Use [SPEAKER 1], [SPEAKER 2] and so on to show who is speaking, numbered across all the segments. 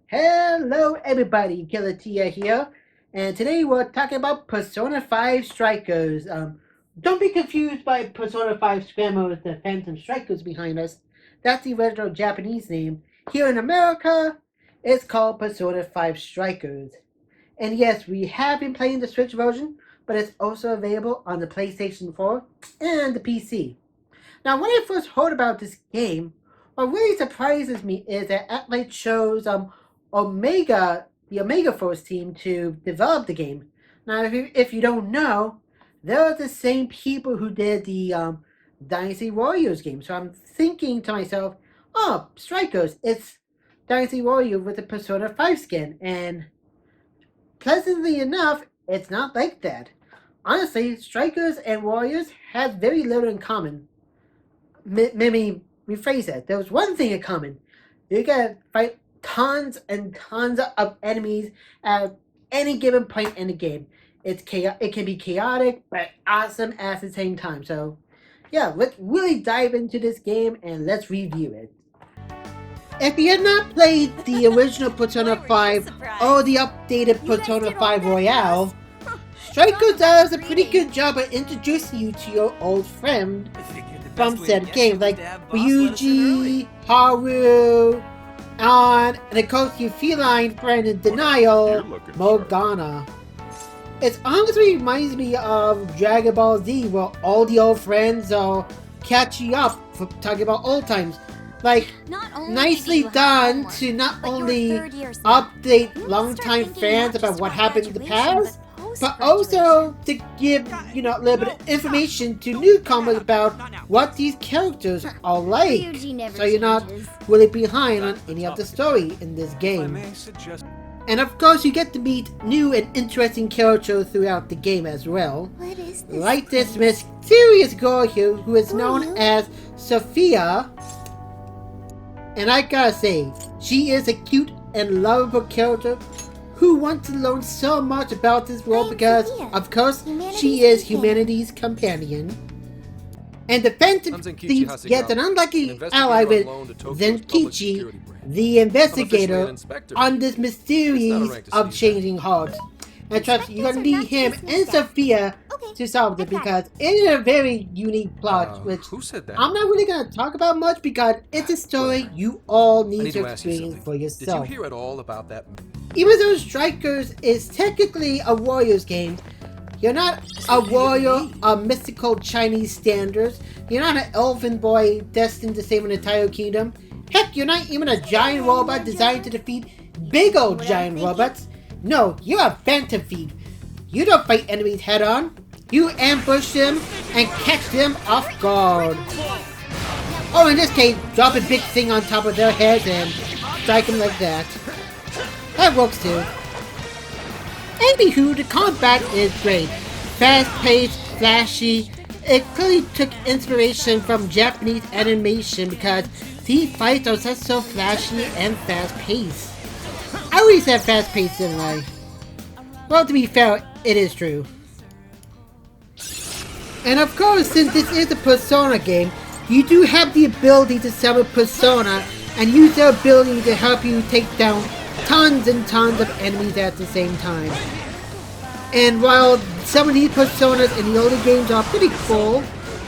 [SPEAKER 1] Hello everybody, Killatia here, and today we're talking about Persona 5 Strikers. Don't be confused by Persona 5 Scramble with the Phantom Strikers behind us. That's the original Japanese name. Here in America, it's called Persona 5 Strikers. And yes, we have been playing the Switch version, but it's also available on the PlayStation 4 and the PC. Now, when I first heard about this game, what really surprises me is that Atlas chose the Omega Force team to develop the game. Now, if you don't know, they're the same people who did the Dynasty Warriors game. So I'm thinking to myself, oh, Strikers, it's Dynasty Warrior with a Persona 5 skin. And pleasantly enough, it's not like that. Honestly, Strikers and Warriors have very little in common. Let me rephrase that. There was one thing in common. You gotta fight tons and tons of enemies at any given point in the game. It can be chaotic, but awesome at the same time. So, yeah, let's really dive into this game and let's review it. If you have not played the original Persona 5 or the updated Persona 5 Royale, Strikers does a pretty good job at introducing you to your old friend from said game, like Ryuji, Haru, and of course your feline friend in denial, Morgana. It honestly reminds me of Dragon Ball Z, where all the old friends are catching up for talking about old times. Like, nicely done to not only update longtime fans about what happened in the past, but also to give, a little bit of information to newcomers about what these characters are like, so you're not really behind on any of the story in this game. And of course, you get to meet new and interesting characters throughout the game as well. Like this mysterious girl here who is known as Sophia. And I gotta say, she is a cute and lovable character who wants to learn so much about this world because, of course, she is humanity's companion. And the Phantom Thief gets an unlucky ally with Zenkichi, the investigator, on this mysteries of changing hearts. And trust me, you're gonna need him and Sophia to solve it because it is a very unique plot, which I'm not really gonna talk about much because it's a story you all need to experience for yourself.
[SPEAKER 2] Did you hear at all about that?
[SPEAKER 1] Even though Strikers is technically a Warriors game, you're not a warrior of mystical Chinese standards. You're not an elven boy destined to save an entire kingdom. Heck, you're not even a giant robot designed to defeat big old giant robots. No, you're a Phantom Thief. You don't fight enemies head on. You ambush them and catch them off guard. Oh, in this case, drop a big thing on top of their heads and strike them like that. That works too. Anywho, the combat is great. Fast-paced, flashy. It clearly took inspiration from Japanese animation because these fights are just so flashy and fast-paced. I always said fast-paced, didn't I? Well, to be fair, it is true. And of course, since this is a Persona game, you do have the ability to summon Persona and use their ability to help you take down tons and tons of enemies at the same time. And while some of these Personas in the older games are pretty cool,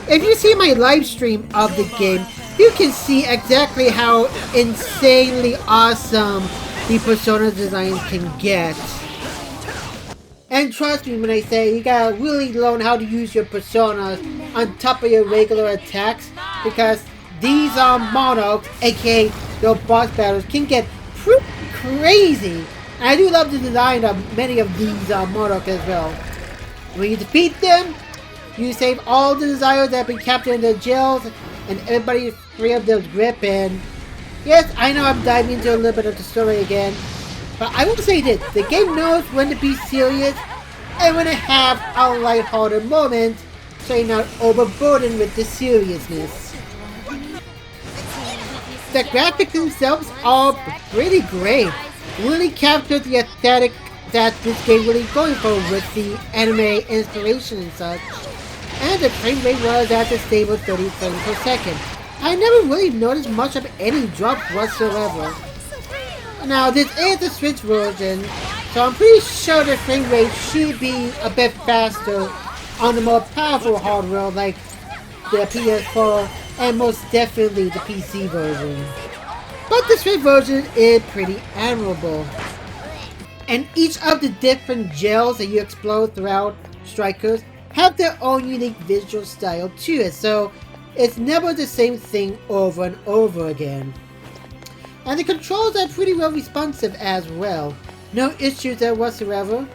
[SPEAKER 1] if you see my live stream of the game, you can see exactly how insanely awesome the Persona designs can get. And trust me when I say you gotta really learn how to use your Personas on top of your regular attacks, because these monarchs, aka your boss battles, can get pretty crazy. And I do love the design of many of these monarchs as well. When you defeat them, you save all the desires that have been captured in their jails, and everybody free of their grip. And yes, I know I'm diving into a little bit of the story again, but I will say this, the game knows when to be serious and when to have a lighthearted moment, so you're not overburdened with the seriousness. The graphics themselves are pretty great. Really captured the aesthetic that this game really going for with the anime inspiration and such. And the frame rate was at a stable 30 frames per second. I never really noticed much of any drop whatsoever. Now, this is the Switch version, so I'm pretty sure the frame rate should be a bit faster on the more powerful hardware like the PS4 and most definitely the PC version. But the Switch version is pretty admirable. And each of the different gels that you explore throughout Strikers have their own unique visual style to it, so it's never the same thing over and over again. And the controls are pretty well responsive as well. No issues there whatsoever.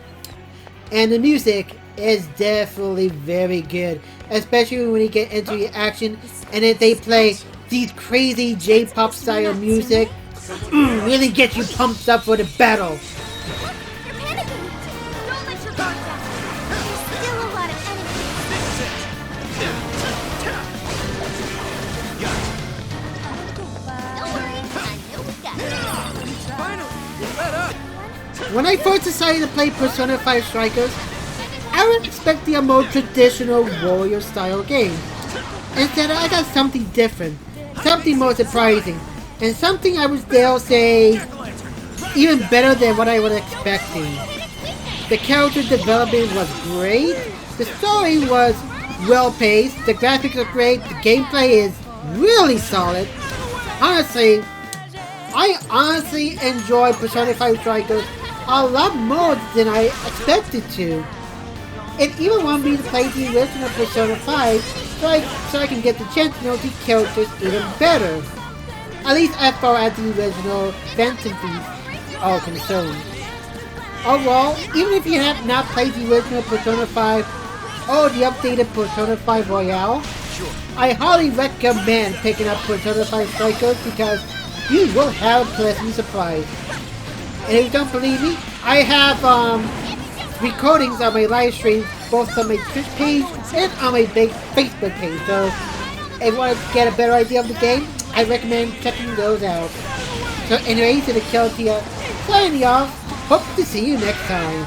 [SPEAKER 1] And the music is definitely very good, especially when you get into your action and then they play these crazy J-pop style music. Really get you pumped up for the battle.
[SPEAKER 2] You're panicking! Don't let your guard down! There's still a lot of enemies! Don't worry, I know we got it!
[SPEAKER 3] Finally! Let up!
[SPEAKER 1] When I first decided to play Persona 5 Strikers, I was expecting a more traditional warrior style game. Instead, I got something different, something more surprising, and something I would dare say even better than what I was expecting. The character development was great, the story was well paced, the graphics are great, the gameplay is really solid. Honestly, I honestly enjoyed Persona 5 Strikers a lot more than I expected to. It even wanted me to play the original Persona 5 so I can get the chance to know the characters even better. At least as far as the original fantasies are concerned. Overall, even if you have not played the original Persona 5 or the updated Persona 5 Royale, I highly recommend picking up Persona 5 Strikers because you will have a pleasant surprise. And if you don't believe me, I have recordings of my live streams both on my Twitch page and on my big Facebook page. So if you want to get a better idea of the game, I recommend checking those out. So anyway, to the Killatia, signing off. Hope to see you next time.